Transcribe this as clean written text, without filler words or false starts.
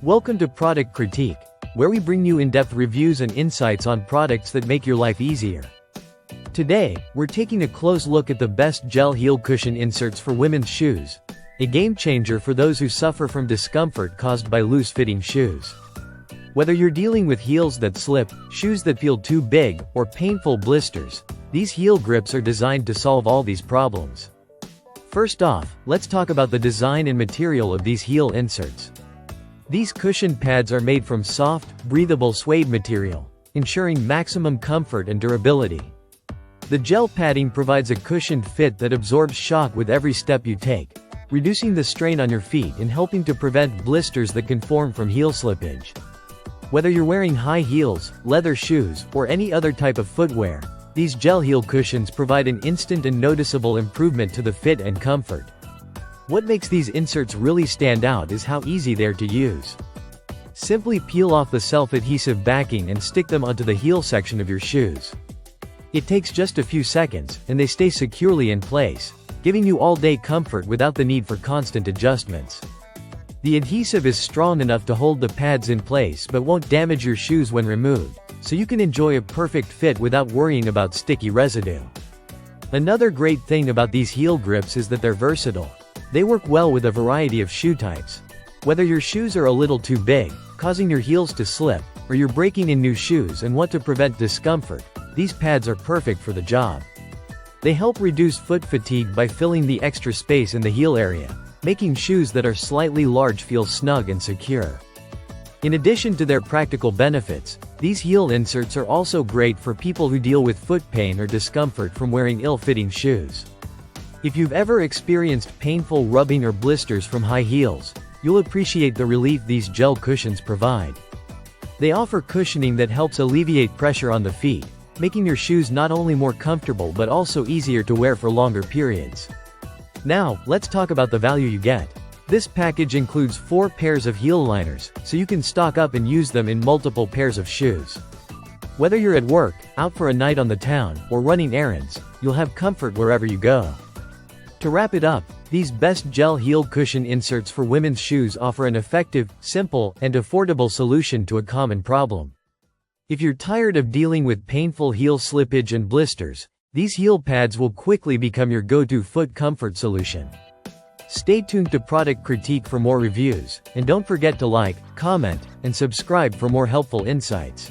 Welcome to Product Critique, where we bring you in-depth reviews and insights on products that make your life easier. Today, we're taking a close look at the best gel heel cushion inserts for women's shoes, a game changer for those who suffer from discomfort caused by loose-fitting shoes. Whether you're dealing with heels that slip, shoes that feel too big, or painful blisters, these heel grips are designed to solve all these problems. First off, let's talk about the design and material of these heel inserts. These cushion pads are made from soft, breathable suede material, ensuring maximum comfort and durability. The gel padding provides a cushioned fit that absorbs shock with every step you take, reducing the strain on your feet and helping to prevent blisters that can form from heel slippage. Whether you're wearing high heels, leather shoes, or any other type of footwear, these gel heel cushions provide an instant and noticeable improvement to the fit and comfort. What makes these inserts really stand out is how easy they are to use. Simply peel off the self-adhesive backing and stick them onto the heel section of your shoes. It takes just a few seconds, and they stay securely in place, giving you all-day comfort without the need for constant adjustments. The adhesive is strong enough to hold the pads in place but won't damage your shoes when removed, so you can enjoy a perfect fit without worrying about sticky residue. Another great thing about these heel grips is that they're versatile. They work well with a variety of shoe types. Whether your shoes are a little too big, causing your heels to slip, or you're breaking in new shoes and want to prevent discomfort, these pads are perfect for the job. They help reduce foot fatigue by filling the extra space in the heel area, making shoes that are slightly large feel snug and secure. In addition to their practical benefits, these heel inserts are also great for people who deal with foot pain or discomfort from wearing ill-fitting shoes. If you've ever experienced painful rubbing or blisters from high heels, you'll appreciate the relief these gel cushions provide. They offer cushioning that helps alleviate pressure on the feet, making your shoes not only more comfortable but also easier to wear for longer periods. Now, let's talk about the value you get. This package includes 4 pairs of heel liners, so you can stock up and use them in multiple pairs of shoes. Whether you're at work, out for a night on the town, or running errands, you'll have comfort wherever you go. To wrap it up, these best gel heel cushion inserts for women's shoes offer an effective, simple, and affordable solution to a common problem. If you're tired of dealing with painful heel slippage and blisters, these heel pads will quickly become your go-to foot comfort solution. Stay tuned to Product Critique for more reviews, and don't forget to like, comment, and subscribe for more helpful insights.